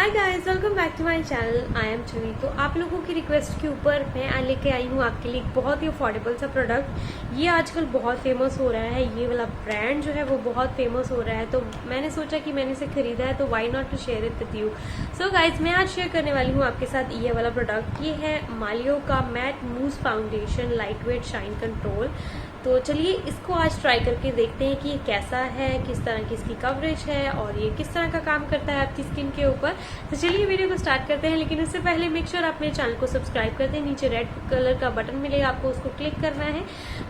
Hi guys, welcome back to my channel. I am Chuni. तो आप लोगों की रिक्वेस्ट के ऊपर मैं लेके आई हूँ आपके लिए एक बहुत ही अफोर्डेबल सा प्रोडक्ट। ये आजकल बहुत फेमस हो रहा है, ये वाला ब्रांड जो है वो बहुत फेमस हो रहा है। तो मैंने सोचा कि मैंने इसे खरीदा है तो why not to share it with you. So guys, मैं आज शेयर करने वाली हूँ आपके साथ ये वाला प्रोडक्ट। ये है मालियो का matte mousse foundation lightweight shine control. तो चलिए इसको आज ट्राई करके देखते हैं कि ये कैसा है, किस तरह की इसकी कवरेज है और ये किस तरह का काम करता है आपकी स्किन के ऊपर। तो चलिए वीडियो को स्टार्ट करते हैं, लेकिन उससे पहले मेक श्योर आप मेरे चैनल को सब्सक्राइब कर दें। नीचे रेड कलर का बटन मिलेगा, आपको उसको क्लिक करना है,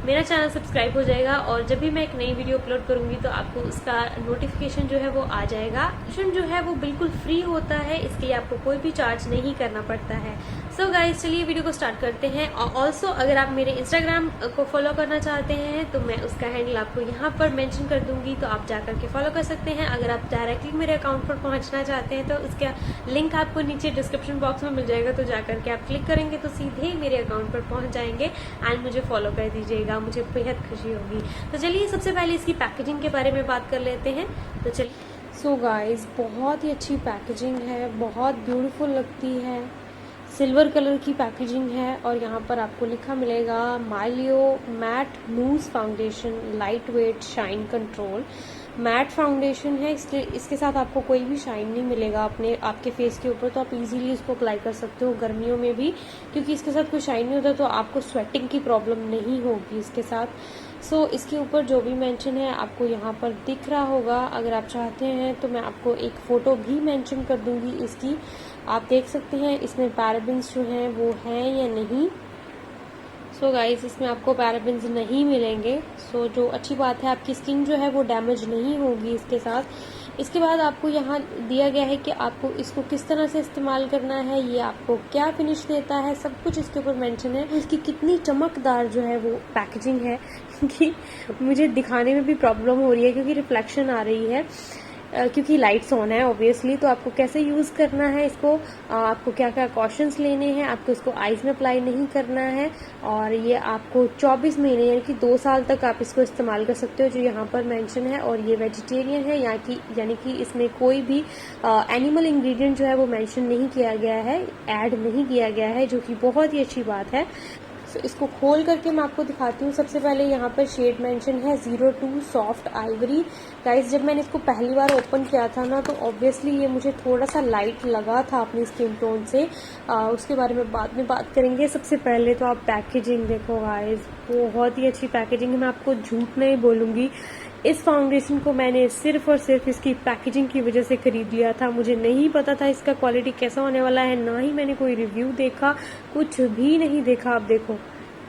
मेरा चैनल सब्सक्राइब हो जाएगा और जब भी मैं एक नई वीडियो अपलोड करूंगी तो आपको उसका नोटिफिकेशन जो है वो आ जाएगा। जो है वो बिल्कुल फ्री होता है, इसके लिए आपको कोई भी चार्ज नहीं करना पड़ता है। सो गाइस, चलिए वीडियो को स्टार्ट करते हैं। और ऑल्सो अगर आप मेरे इंस्टाग्राम को फॉलो करना चाहते हैं तो मैं उसका हैंडल आपको यहाँ पर मेंशन कर दूंगी, तो आप जाकर के फॉलो कर सकते हैं। अगर आप डायरेक्टली मेरे अकाउंट पर पहुंचना चाहते हैं तो उसका लिंक आपको नीचे डिस्क्रिप्शन बॉक्स में मिल जाएगा, तो जाकर के आप क्लिक करेंगे तो सीधे मेरे अकाउंट पर पहुंच जाएंगे एंड मुझे फॉलो कर दीजिएगा, मुझे बेहद खुशी होगी। तो चलिए सबसे पहले इसकी पैकेजिंग के बारे में बात कर लेते हैं। तो चलिए सो गाइस, बहुत ही अच्छी पैकेजिंग है, बहुत ब्यूटीफुल लगती है। सिल्वर कलर की पैकेजिंग है और यहाँ पर आपको लिखा मिलेगा Maliao matte mousse foundation lightweight shine control. Matte foundation है, इसके साथ आपको कोई भी शाइन नहीं मिलेगा अपने आपके फेस के ऊपर, तो आप इजीली इसको अप्लाई कर सकते हो गर्मियों में भी, क्योंकि इसके साथ कोई शाइन नहीं होता तो आपको स्वेटिंग की प्रॉब्लम नहीं होगी इसके साथ। सो इसके ऊपर जो भी मेंशन है आपको यहाँ पर दिख रहा होगा। अगर आप चाहते हैं तो मैं आपको एक फ़ोटो भी मेंशन कर दूंगी इसकी, आप देख सकते हैं इसमें पैराबेन्स जो हैं वो हैं या नहीं। सो गाइस, इसमें आपको पैराबेन्स नहीं मिलेंगे। सो जो अच्छी बात है, आपकी स्किन जो है वो डैमेज नहीं होगी इसके साथ। इसके बाद आपको यहाँ दिया गया है कि आपको इसको किस तरह से इस्तेमाल करना है, ये आपको क्या फिनिश देता है, सब कुछ इसके ऊपर मेंशन है। इसकी कितनी चमकदार जो है वो पैकेजिंग है, क्योंकि मुझे दिखाने में भी प्रॉब्लम हो रही है क्योंकि रिफ्लेक्शन आ रही है, क्योंकि लाइट्स ऑन है ऑब्वियसली। तो आपको कैसे यूज़ करना है इसको, आपको क्या क्या कॉशंस लेने हैं, आपको इसको आईज में अप्लाई नहीं करना है और ये आपको 24 महीने यानी कि 2 साल तक आप इसको इस्तेमाल कर सकते हो, जो यहाँ पर मेंशन है। और ये वेजिटेरियन है, यानी कि इसमें कोई भी एनिमल इंग्रेडिएंट जो है वो मेंशन नहीं किया गया है, ऐड नहीं किया गया है, जो कि बहुत ही अच्छी बात है। तो इसको खोल करके मैं आपको दिखाती हूँ। सबसे पहले यहाँ पर शेड मेंशन है 02 सॉफ्ट आइवरी। गाइस, जब मैंने इसको पहली बार ओपन किया था ना तो ऑब्वियसली ये मुझे थोड़ा सा लाइट लगा था अपनी स्किन टोन से, उसके बारे में बाद में बात करेंगे। सबसे पहले तो आप पैकेजिंग देखो गाइस, बहुत ही अच्छी पैकेजिंग है, मैं आपको झूठ नहीं बोलूँगी। इस फाउंडेशन को मैंने सिर्फ और सिर्फ इसकी पैकेजिंग की वजह से खरीद लिया था। मुझे नहीं पता था इसका क्वालिटी कैसा होने वाला है, ना ही मैंने कोई रिव्यू देखा, कुछ भी नहीं देखा। आप देखो,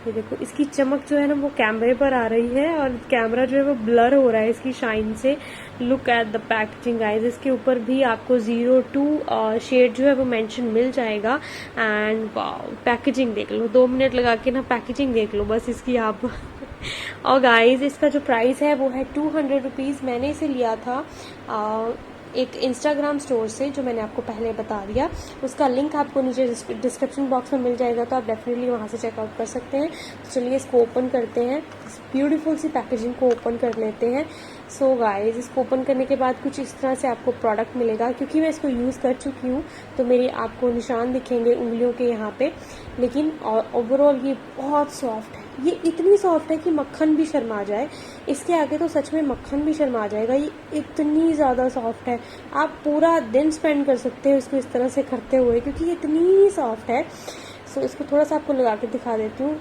ये देखो इसकी चमक जो है ना वो कैमरे पर आ रही है और कैमरा जो है वो ब्लर हो रहा है इसकी शाइन से। Look at the packaging guys, इसके ऊपर भी आपको 02 शेड जो है वो मेंशन मिल जाएगा। एंड वाओ, पैकेजिंग देख लो, 2 मिनट लगा के ना पैकेजिंग देख लो बस इसकी आप। और गाइस, इसका जो प्राइस है वो है 200 रुपीज़। मैंने इसे लिया था एक इंस्टाग्राम स्टोर से, जो मैंने आपको पहले बता दिया। उसका लिंक आपको नीचे डिस्क्रिप्शन बॉक्स में मिल जाएगा, तो आप डेफिनेटली वहाँ से चेकआउट कर सकते हैं। तो चलिए इसको ओपन करते हैं, इस ब्यूटीफुल सी पैकेजिंग को ओपन कर लेते हैं। सो गाइस, इसको ओपन करने के बाद कुछ इस तरह से आपको प्रोडक्ट मिलेगा। क्योंकि मैं इसको यूज़ कर चुकी हूँ तो मेरे आपको निशान दिखेंगे उंगलियों के यहाँ पे, लेकिन ओवरऑल ये बहुत सॉफ्ट है। ये इतनी सॉफ्ट है कि मक्खन भी शर्मा जाए, इसके आगे तो सच में मक्खन भी शर्मा जाएगा। ये इतनी ज़्यादा सॉफ्ट है, आप पूरा दिन स्पेंड कर सकते हो इसको इस तरह से करते हुए, क्योंकि ये इतनी सॉफ्ट है। सो इसको थोड़ा सा आपको लगा के दिखा देती हूँ।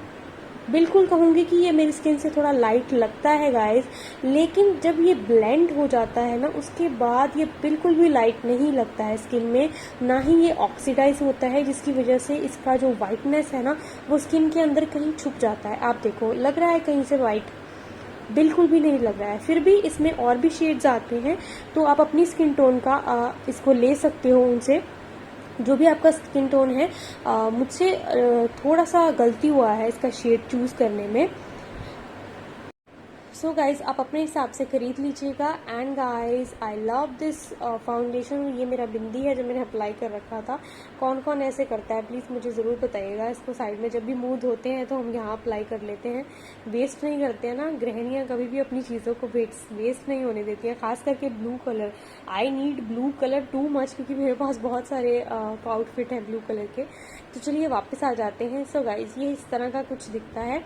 बिल्कुल कहूँगी कि ये मेरी स्किन से थोड़ा लाइट लगता है गाइस, लेकिन जब ये ब्लेंड हो जाता है ना उसके बाद ये बिल्कुल भी लाइट नहीं लगता है स्किन में, ना ही ये ऑक्सीडाइज होता है, जिसकी वजह से इसका जो वाइटनेस है ना वो स्किन के अंदर कहीं छुप जाता है। आप देखो, लग रहा है कहीं से वाइट, बिल्कुल भी नहीं लग रहा है। फिर भी इसमें और भी शेड्स आते हैं, तो आप अपनी स्किन टोन का इसको ले सकते हो उनसे, जो भी आपका स्किन टोन है। मुझसे थोड़ा सा गलती हुआ है इसका शेड चूज करने में। सो गाइज आप अपने हिसाब से खरीद लीजिएगा। And guys I love this foundation. ये मेरा बिंदी है जो मैंने अप्लाई कर रखा था। कौन कौन ऐसे करता है प्लीज़ मुझे ज़रूर बताइएगा। इसको साइड में जब भी मुंह धोते हैं तो हम यहाँ अप्लाई कर लेते हैं, वेस्ट नहीं करते हैं ना। गृहिणियाँ कभी भी अपनी चीज़ों को वेस्ट नहीं होने देती हैं, खास करके blue colour. I need blue colour too much, क्योंकि मेरे पास बहुत सारे आउटफिट हैं ब्लू कलर के। तो चलिए वापस आ जाते हैं। सो गाइज ये इस तरह का कुछ दिखता है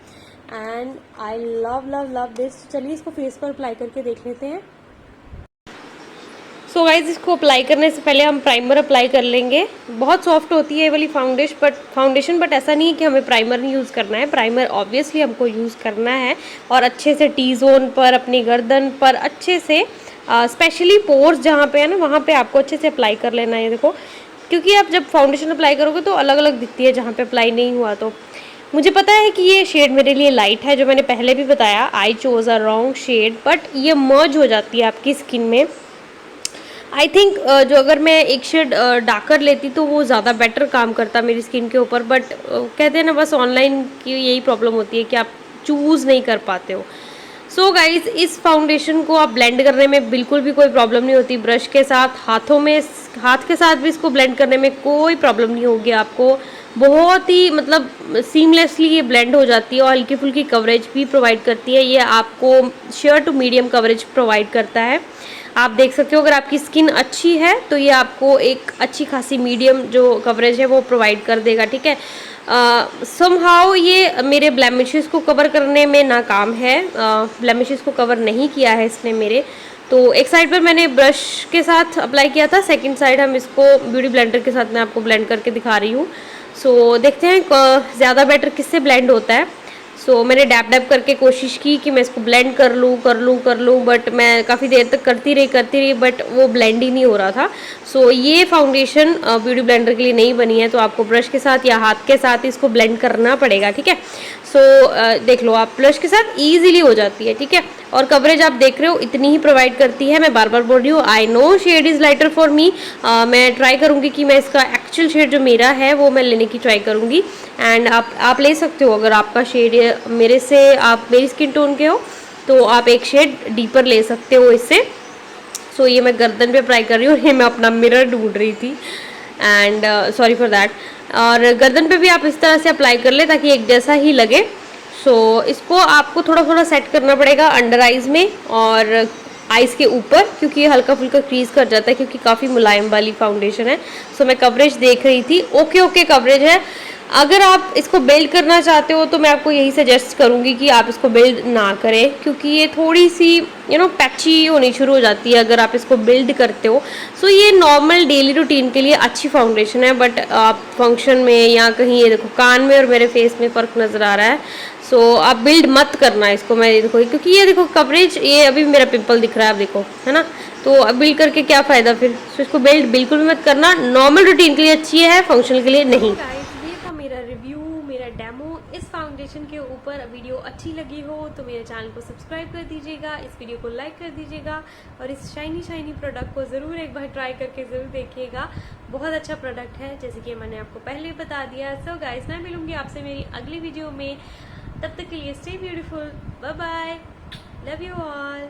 and I love love love this. चलिए इसको फेस पर अप्लाई करके देख लेते हैं। सो गाइज इसको अप्लाई करने से पहले हम प्राइमर अप्लाई कर लेंगे। बहुत सॉफ्ट होती है ये वाली फाउंडेशन, बट ऐसा नहीं है कि हमें प्राइमर नहीं यूज़ करना है। प्राइमर ऑब्वियसली हमको यूज़ करना है और अच्छे से टी जोन पर, अपनी गर्दन पर अच्छे से, स्पेशली पोर्स जहाँ पे है ना वहाँ पे आपको अच्छे से अप्लाई कर लेना है। देखो, क्योंकि आप जब फाउंडेशन अप्लाई करोगे तो अलग अलग दिखती है जहाँ पे अप्लाई नहीं हुआ। तो मुझे पता है कि ये शेड मेरे लिए लाइट है, जो मैंने पहले भी बताया, I chose a wrong shade, but ये मर्ज हो जाती है आपकी स्किन में। आई थिंक जो अगर मैं एक शेड डार्कर लेती तो वो ज़्यादा बेटर काम करता मेरी स्किन के ऊपर, बट कहते हैं ना बस ऑनलाइन की यही प्रॉब्लम होती है कि आप चूज़ नहीं कर पाते हो। सो गाइज इस फाउंडेशन को आप ब्लेंड करने में बिल्कुल भी कोई प्रॉब्लम नहीं होती। ब्रश के साथ, हाथ के साथ भी इसको ब्लेंड करने में कोई प्रॉब्लम नहीं होगी आपको। बहुत ही मतलब सीमलेसली ये ब्लेंड हो जाती है और हल्की फुल्की कवरेज भी प्रोवाइड करती है। ये आपको sheer to medium coverage provide करता है। आप देख सकते हो अगर आपकी स्किन अच्छी है तो ये आपको एक अच्छी खासी मीडियम जो कवरेज है वो प्रोवाइड कर देगा, ठीक है। समहाउ ये मेरे ब्लेमिशेस को कवर करने में नाकाम है। ब्लेमिशेस को कवर नहीं किया है इसने मेरे। तो एक साइड पर मैंने ब्रश के साथ अप्लाई किया था, सेकंड साइड हम इसको ब्यूटी ब्लेंडर के साथ मैं आपको ब्लेंड करके दिखा रही हूँ। सो देखते हैं ज़्यादा बेटर किससे ब्लेंड होता है। सो मैंने डैप डैप करके कोशिश की कि मैं इसको ब्लेंड कर लूँ, बट मैं काफ़ी देर तक करती रही, बट वो ब्लेंड ही नहीं हो रहा था। सो ये फाउंडेशन ब्यूटी ब्लेंडर के लिए नहीं बनी है, तो आपको ब्रश के साथ या हाथ के साथ इसको ब्लेंड करना पड़ेगा, ठीक है। सो देख लो आप, ब्रश के साथ ईजिली हो जाती है, ठीक है। और कवरेज आप देख रहे हो इतनी ही प्रोवाइड करती है। मैं बार बार बोल रही हूँ, I know shade is lighter for me. मैं ट्राई करूँगी कि मैं इसका एक्चुअल शेड जो मेरा है वो मैं लेने की ट्राई करूँगी। एंड आप ले सकते हो, अगर आपका शेड मेरे से, आप मेरी स्किन टोन के हो तो आप एक शेड डीपर ले सकते हो इससे। सो ये मैं गर्दन पे अप्लाई कर रही हूँ और ये मैं अपना मिरर ढूंढ रही थी, एंड सॉरी फॉर दैट। और गर्दन पे भी आप इस तरह से अप्लाई कर ले ताकि एक जैसा ही लगे। सो इसको आपको थोड़ा थोड़ा सेट करना पड़ेगा अंडर आइज़ में और आइज़ के ऊपर, क्योंकि ये हल्का फुल्का क्रीज कर जाता है, क्योंकि काफ़ी मुलायम वाली फाउंडेशन है। सो मैं कवरेज देख रही थी, ओके कवरेज है। अगर आप इसको बिल्ड करना चाहते हो तो मैं आपको यही सजेस्ट करूँगी कि आप इसको बिल्ड ना करें, क्योंकि ये थोड़ी सी पैची होनी शुरू हो जाती है अगर आप इसको बिल्ड करते हो। सो ये नॉर्मल डेली रूटीन के लिए अच्छी फाउंडेशन है, बट आप फंक्शन में या कहीं, ये देखो कान में और मेरे फेस में फ़र्क नज़र आ रहा है। सो आप बिल्ड मत करना इसको, मैं देखो, क्योंकि ये देखो कवरेज, ये अभी मेरा पिंपल दिख रहा है, आप देखो, है ना। तो अब बिल्ड करके क्या फ़ायदा फिर। सो इसको बिल्ड बिल्कुल भी मत करना। नॉर्मल रूटीन के लिए अच्छी है, फंक्शनल के लिए नहीं। मेरा रिव्यू, मेरा डेमो इस फाउंडेशन के ऊपर। वीडियो अच्छी लगी हो तो मेरे चैनल को सब्सक्राइब कर दीजिएगा, इस वीडियो को लाइक कर दीजिएगा और इस शाइनी प्रोडक्ट को ज़रूर एक बार ट्राई करके ज़रूर देखिएगा। बहुत अच्छा प्रोडक्ट है, जैसे कि मैंने आपको पहले बता दिया। सो गाइस, मैं मिलूंगी आपसे मेरी अगली वीडियो में। तब तक के लिए stay beautiful, bye bye, love you all.